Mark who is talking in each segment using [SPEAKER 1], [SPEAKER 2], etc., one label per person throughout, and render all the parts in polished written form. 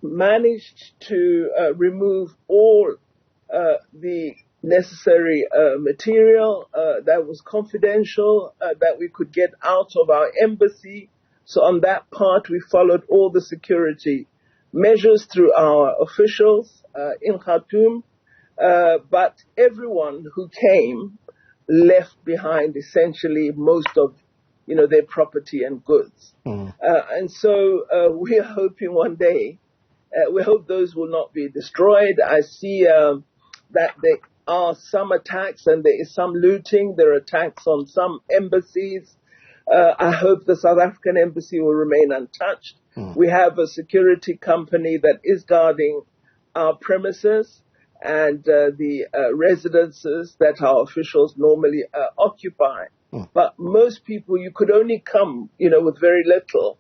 [SPEAKER 1] managed to remove all the necessary material that was confidential, that we could get out of our embassy. So on that part, we followed all the security measures through our officials in Khartoum. But everyone who came left behind essentially most of, their property and goods. And so we are hoping one day, we hope those will not be destroyed. I see that there are some attacks and there is some looting. There are attacks on some embassies. I hope the South African embassy will remain untouched. We have a security company that is guarding our premises and the residences that our officials normally occupy. But most people, you could only come, with very little.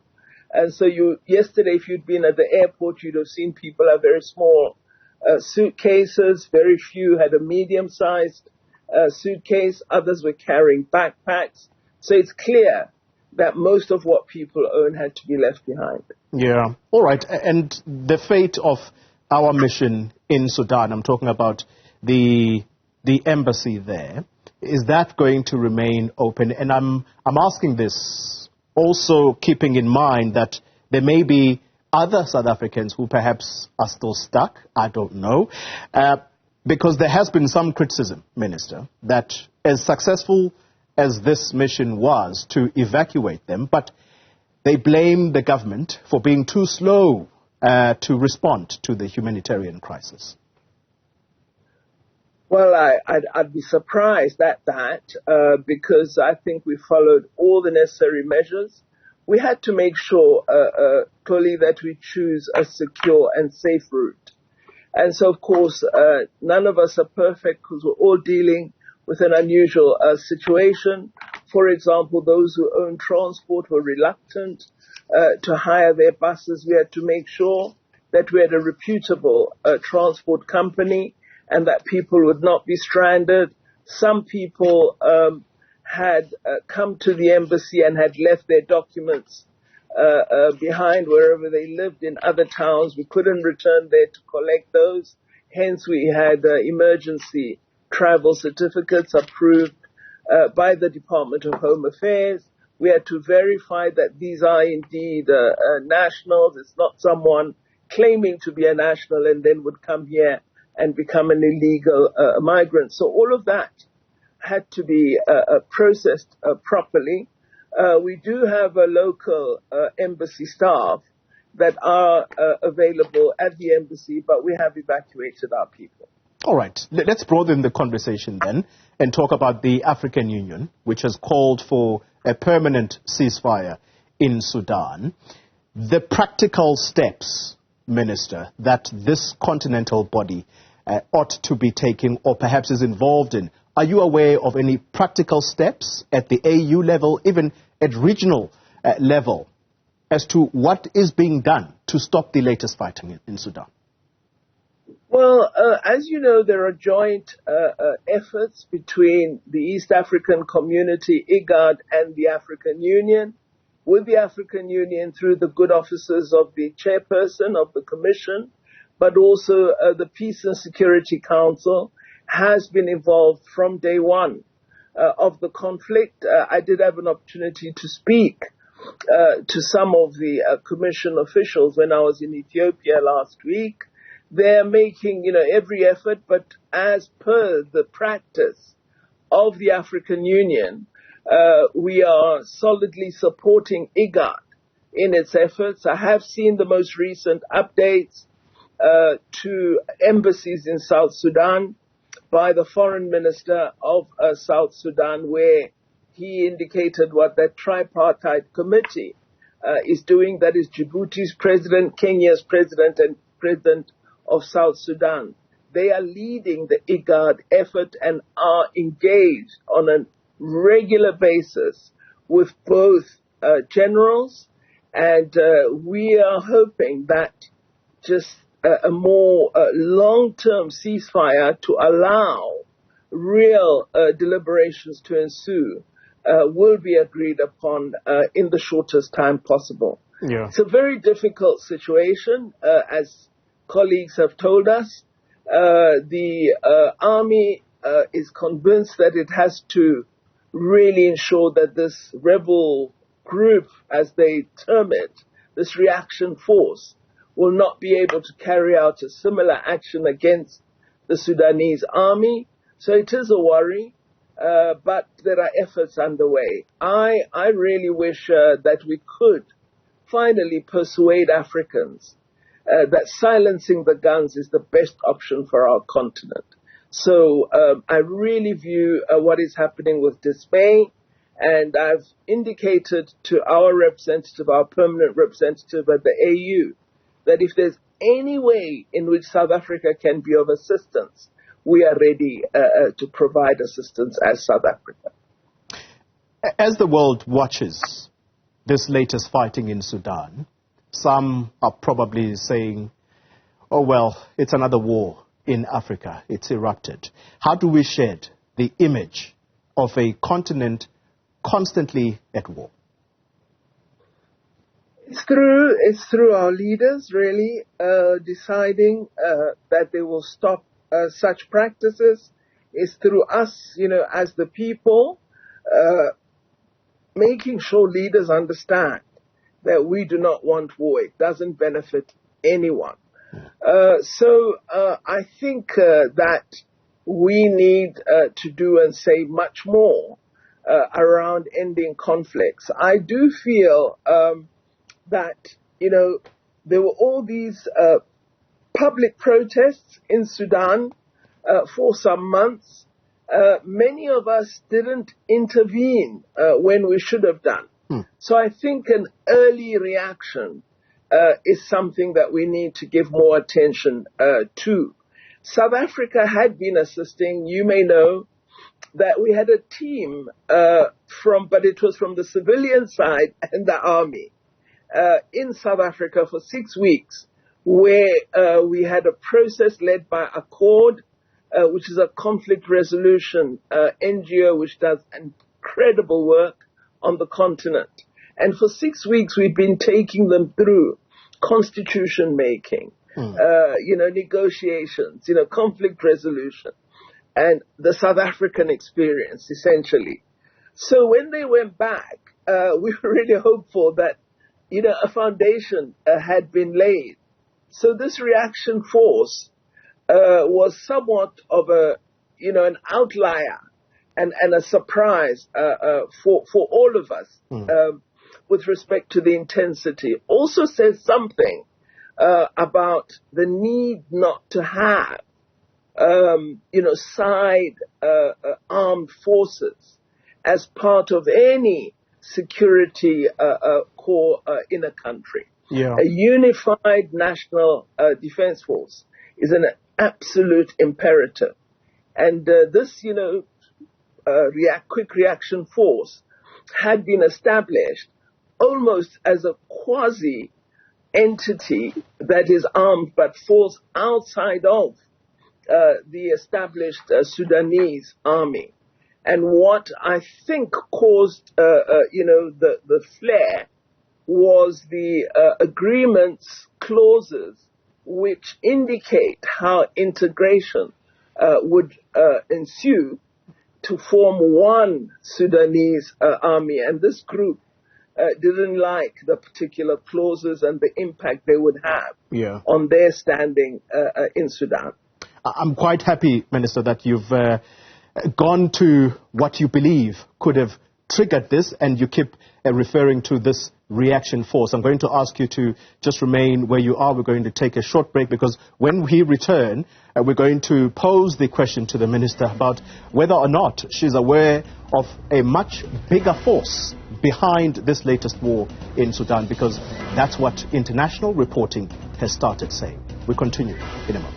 [SPEAKER 1] And so yesterday, if you'd been at the airport, you'd have seen people have very small suitcases. Very few had a medium-sized suitcase. Others were carrying backpacks. So it's clear that most of what people own had to be left behind.
[SPEAKER 2] Yeah. All right. And the fate of our mission in Sudan, I'm talking about the embassy there, is that going to remain open? And I'm asking this also keeping in mind that there may be other South Africans who perhaps are still stuck. I don't know. Because there has been some criticism, Minister, that as successful as this mission was to evacuate them, but they blame the government for being too slow to respond to the humanitarian crisis.
[SPEAKER 1] Well, I'd be surprised at that because I think we followed all the necessary measures. We had to make sure, Xoli, that we choose a secure and safe route. And so, of course, none of us are perfect because we're all dealing with an unusual situation. For example, those who own transport were reluctant to hire their buses. We had to make sure that we had a reputable transport company and that people would not be stranded. Some people had come to the embassy and had left their documents behind wherever they lived in other towns. We couldn't return there to collect those. Hence, we had emergency travel certificates approved by the Department of Home Affairs. We had to verify that these are indeed nationals. It's not someone claiming to be a national and then would come here and become an illegal migrant. So all of that had to be processed properly. We do have a local embassy staff that are available at the embassy, but we have evacuated our people.
[SPEAKER 2] All right. Let's broaden the conversation then and talk about the African Union, which has called for a permanent ceasefire in Sudan. The practical steps, Minister, that this continental body ought to be taking or perhaps is involved in. Are you aware of any practical steps at the AU level, even at regional level, as to what is being done to stop the latest fighting in Sudan?
[SPEAKER 1] Well, as you know, there are joint efforts between the East African Community, IGAD, and the African Union. With the African Union through the good offices of the chairperson of the Commission, but also the Peace and Security Council has been involved from day one of the conflict. I did have an opportunity to speak to some of the Commission officials when I was in Ethiopia last week. They're making, every effort, but as per the practice of the African Union, we are solidly supporting IGAD in its efforts. I have seen the most recent updates to embassies in South Sudan by the foreign minister of South Sudan, where he indicated what that tripartite committee is doing. That is Djibouti's president, Kenya's president, and president of South Sudan. They are leading the IGAD effort and are engaged on a regular basis with both generals, and we are hoping that just a more long-term ceasefire to allow real deliberations to ensue will be agreed upon in the shortest time possible.
[SPEAKER 2] Yeah.
[SPEAKER 1] It's a very difficult situation, as colleagues have told us. The army is convinced that it has to really ensure that this rebel group, as they term it, this reaction force, will not be able to carry out a similar action against the Sudanese army. So it is a worry, but there are efforts underway. I really wish that we could finally persuade Africans that silencing the guns is the best option for our continent. So I really view what is happening with dismay, and I've indicated to our representative, our permanent representative at the AU, that if there's any way in which South Africa can be of assistance, we are ready to provide assistance as South Africa.
[SPEAKER 2] As the world watches this latest fighting in Sudan, some are probably saying, oh, well, it's another war in Africa. It's erupted. How do we shed the image of a continent constantly at war?
[SPEAKER 1] It's through our leaders, really, deciding that they will stop such practices. It's through us, as the people, making sure leaders understand that we do not want war. It doesn't benefit anyone. So I think that we need to do and say much more around ending conflicts. I do feel that, there were all these public protests in Sudan for some months. Many of us didn't intervene when we should have done. So I think an early reaction is something that we need to give more attention to. South Africa had been assisting. You may know that we had a team but it was from the civilian side and the army in South Africa for 6 weeks, where we had a process led by Accord, which is a conflict resolution NGO which does incredible work on the continent. And for 6 weeks, we've been taking them through constitution making, negotiations, conflict resolution, and the South African experience, essentially. So when they went back, we were really hopeful that, a foundation had been laid. So this reaction force was somewhat of an outlier and a surprise for all of us with respect to the intensity. Also says something about the need not to have, side armed forces as part of any security core in a country.
[SPEAKER 2] Yeah.
[SPEAKER 1] A unified national defense force is an absolute imperative. And this, quick reaction force had been established almost as a quasi entity that is armed but falls outside of the established Sudanese army. And what I think caused, the flare was the agreements clauses which indicate how integration would ensue to form one Sudanese army. And this group didn't like the particular clauses and the impact they would have on their standing in Sudan.
[SPEAKER 2] I'm quite happy, Minister, that you've gone to what you believe could have triggered this, and you keep referring to this reaction force. I'm going to ask you to just remain where you are. We're going to take a short break, because when we return, we're going to pose the question to the Minister about whether or not she's aware of a much bigger force behind this latest war in Sudan, because that's what international reporting has started saying. We continue in a moment.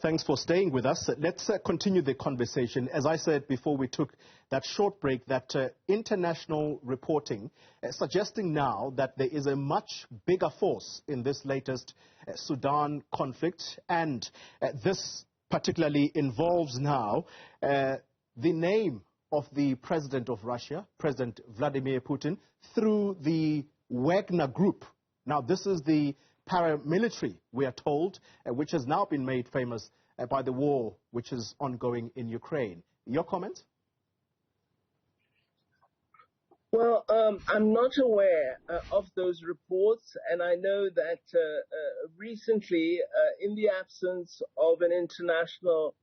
[SPEAKER 2] Thanks for staying with us. Let's continue the conversation. As I said before we took that short break, that international reporting suggesting now that there is a much bigger force in this latest Sudan conflict, and this particularly involves now the name of the president of Russia, President Vladimir Putin, through the Wagner Group Now, this is the paramilitary, we are told, which has now been made famous by the war which is ongoing in Ukraine. Your comment?
[SPEAKER 1] Well, I'm not aware of those reports, and I know that recently, in the absence of an international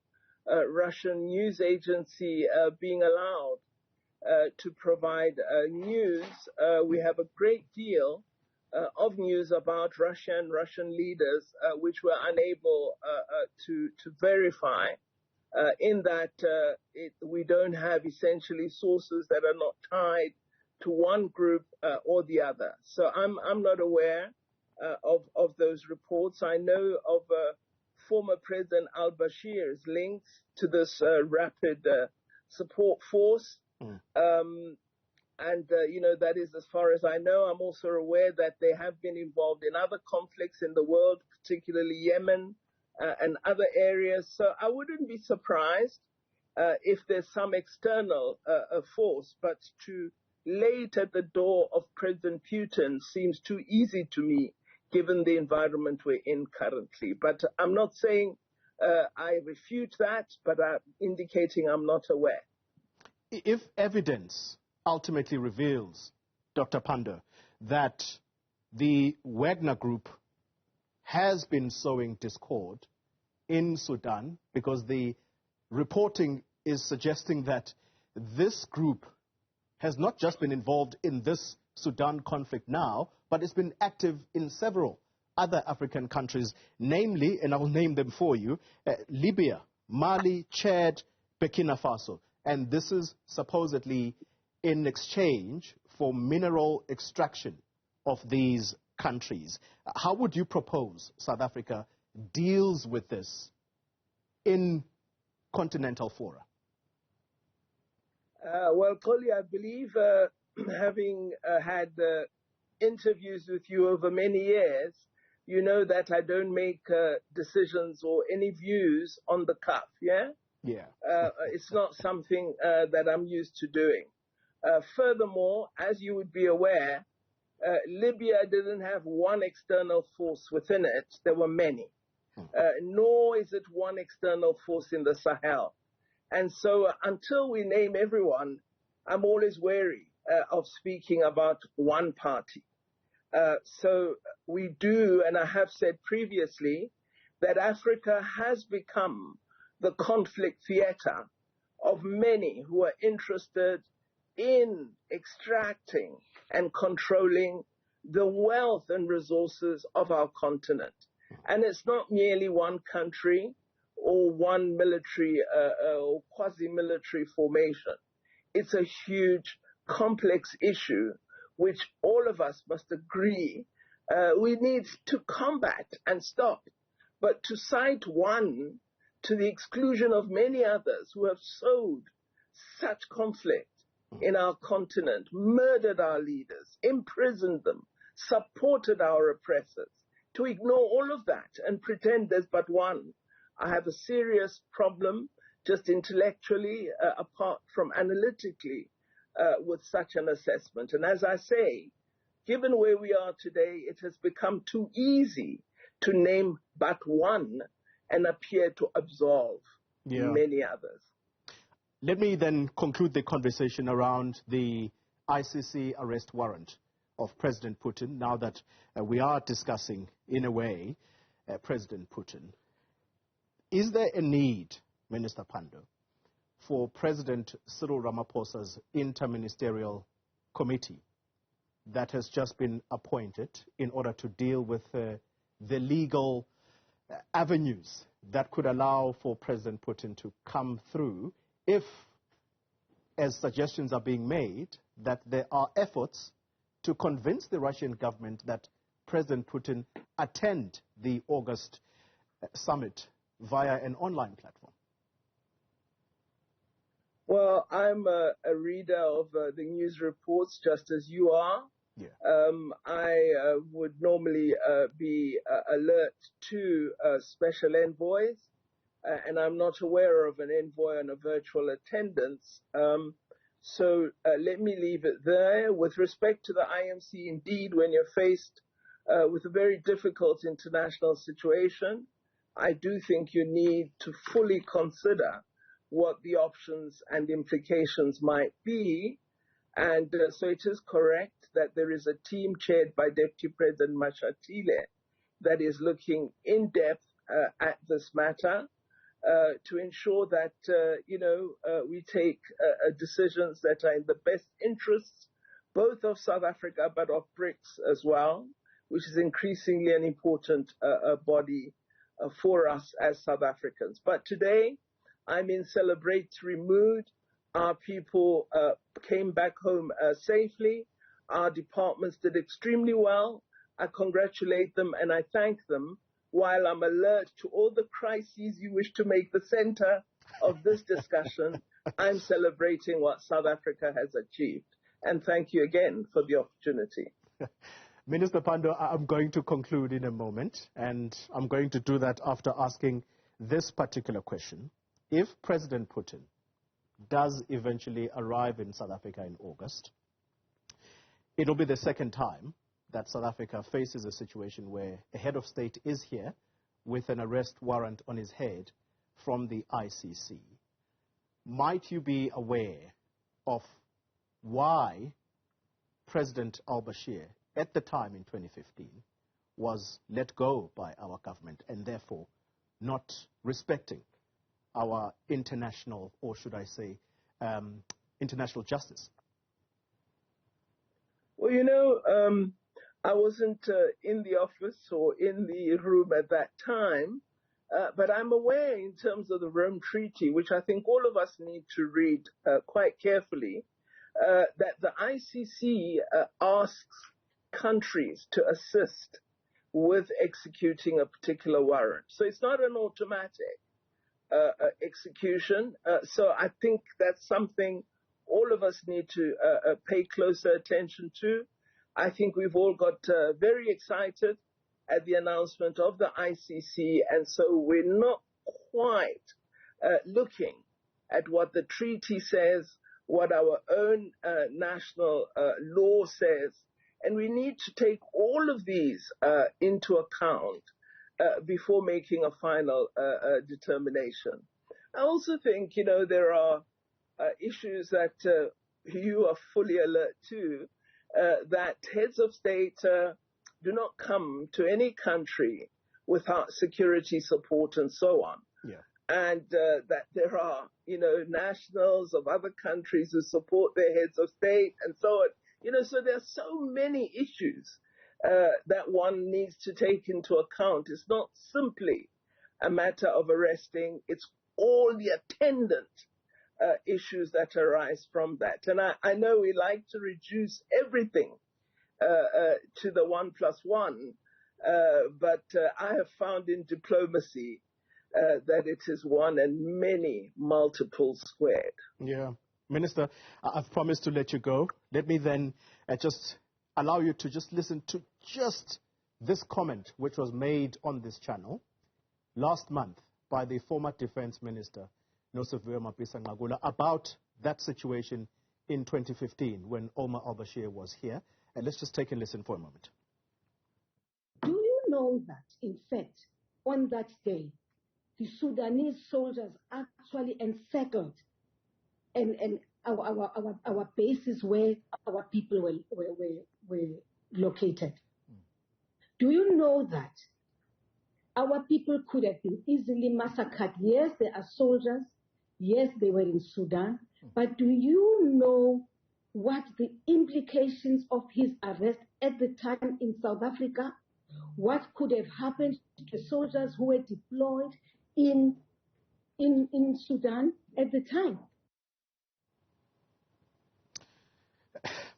[SPEAKER 1] Russian news agency being allowed to provide news, we have a great deal of news about Russia and Russian leaders, which we're unable to verify. In that we don't have essentially sources that are not tied to one group or the other. So I'm not aware of those reports. I know of former President al-Bashir's links to this rapid support force. That is as far as I know. I'm also aware that they have been involved in other conflicts in the world, particularly Yemen and other areas. So I wouldn't be surprised if there's some external force, but to lay it at the door of President Putin seems too easy to me, given the environment we're in currently. But I'm not saying I refute that, but I'm indicating I'm not aware.
[SPEAKER 2] If evidence ultimately reveals, Dr. Pandor, that the Wagner Group has been sowing discord in Sudan, because the reporting is suggesting that this group has not just been involved in this Sudan conflict now, but it's been active in several other African countries, namely, and I will name them for you, Libya, Mali, Chad, Burkina Faso. And this is supposedly in exchange for mineral extraction of these countries. How would you propose South Africa deals with this in continental fora?
[SPEAKER 1] Well, Xoli, I believe having had interviews with you over many years, you know that I don't make decisions or any views on the cuff, yeah?
[SPEAKER 2] Yeah.
[SPEAKER 1] It's not something that I'm used to doing. Furthermore, as you would be aware, Libya didn't have one external force within it. There were many. Nor is it one external force in the Sahel. And so until we name everyone, I'm always wary of speaking about one party. So we do, and I have said previously, that Africa has become the conflict theater of many who are interested in extracting and controlling the wealth and resources of our continent. And it's not merely one country or one military or quasi-military formation. It's a huge, complex issue which all of us must agree we need to combat and stop. But to cite one to the exclusion of many others who have sowed such conflict in our continent, murdered our leaders, imprisoned them, supported our oppressors, to ignore all of that and pretend there's but one, I have a serious problem, just intellectually, apart from analytically, with such an assessment. And as I say, given where we are today, it has become too easy to name but one and appear to absolve many others.
[SPEAKER 2] Let me then conclude the conversation around the ICC arrest warrant of President Putin, now that we are discussing, in a way, President Putin. Is there a need, Minister Pandor, for President Cyril Ramaphosa's interministerial committee that has just been appointed in order to deal with the legal avenues that could allow for President Putin to come through if, as suggestions are being made, that there are efforts to convince the Russian government that President Putin attend the August summit via an online platform?
[SPEAKER 1] Well, I'm a reader of the news reports just as you are.
[SPEAKER 2] Yeah.
[SPEAKER 1] I would normally be alert to special envoys, and I'm not aware of an envoy on a virtual attendance. So let me leave it there. With respect to the IMC, indeed, when you're faced with a very difficult international situation, I do think you need to fully consider what the options and implications might be. And so it is correct that there is a team chaired by Deputy President Mashatile that is looking in depth at this matter to ensure that, we take decisions that are in the best interests both of South Africa but of BRICS as well, which is increasingly an important body for us as South Africans. But today, I'm in celebratory mood. Our people came back home safely. Our departments did extremely well. I congratulate them and I thank them, while I'm alert to all the crises you wish to make the center of this discussion. I'm celebrating what South Africa has achieved. And thank you again for the opportunity.
[SPEAKER 2] Minister Pandor, I'm going to conclude in a moment, and I'm going to do that after asking this particular question. If President Putin does eventually arrive in South Africa in August, it will be the second time that South Africa faces a situation where a head of state is here with an arrest warrant on his head from the ICC. Might you be aware of why President al-Bashir, at the time in 2015, was let go by our government and therefore not respecting our international, or should I say, international justice?
[SPEAKER 1] Well, I wasn't in the office or in the room at that time, but I'm aware in terms of the Rome Treaty, which I think all of us need to read quite carefully, that the ICC asks countries to assist with executing a particular warrant. So it's not an automatic execution. So I think that's something all of us need to pay closer attention to. I think we've all got very excited at the announcement of the ICC, and so we're not quite looking at what the treaty says, what our own national law says, and we need to take all of these into account before making a final determination. I also think, there are issues that you are fully alert to, that heads of state do not come to any country without security support and so on.
[SPEAKER 2] Yeah.
[SPEAKER 1] And that there are, nationals of other countries who support their heads of state and so on. So there are so many issues that one needs to take into account. It's not simply a matter of arresting. It's all the attendant issues that arise from that. And I know we like to reduce everything to the 1+1, but I have found in diplomacy that it is one and many multiples squared.
[SPEAKER 2] Yeah. Minister, I've promised to let you go. Let me then just allow you to just listen to just this comment which was made on this channel last month by the former Defense Minister, Newzroom Afrika about that situation in 2015 when Omar al-Bashir was here. And let's just take a listen for a moment.
[SPEAKER 3] Do you know that, in fact, on that day, the Sudanese soldiers actually encircled and our bases where our people were located? Do you know that our people could have been easily massacred? Yes, they are soldiers. Yes, they were in Sudan. But do you know what the implications of his arrest at the time in South Africa? What could have happened to the soldiers who were deployed in Sudan at the time?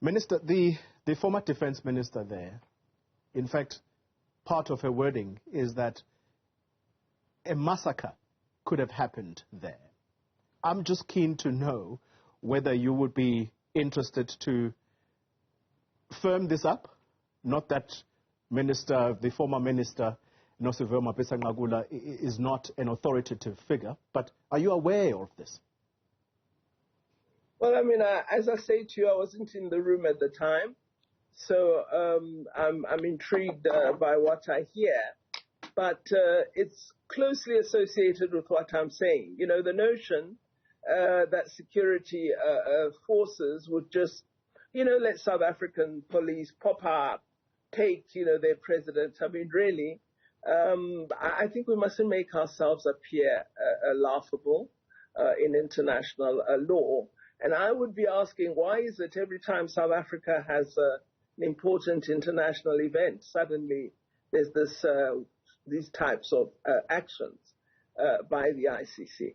[SPEAKER 2] Minister, the former defense minister there, in fact, part of her wording is that a massacre could have happened there. I'm just keen to know whether you would be interested to firm this up, not that the former minister, Newzroom Afrika is not an authoritative figure, but are you aware of this?
[SPEAKER 1] Well, as I say to you, I wasn't in the room at the time, So I'm intrigued by what I hear, but it's closely associated with what I'm saying. You know, the notion that security forces would just, you know, let South African police pop up, take, you know, their president. I mean, really, I think we mustn't make ourselves appear laughable in international law. And I would be asking, why is it every time South Africa has an important international event, suddenly there's these types of actions by the ICC?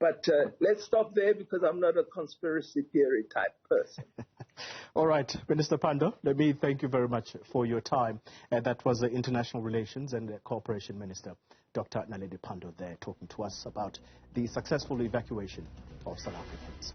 [SPEAKER 1] But let's stop there because I'm not a conspiracy theory type person.
[SPEAKER 2] All right, Minister Pandor, let me thank you very much for your time. That was the International Relations and Cooperation Minister, Dr. Naledi Pandor, there talking to us about the successful evacuation of South Africans.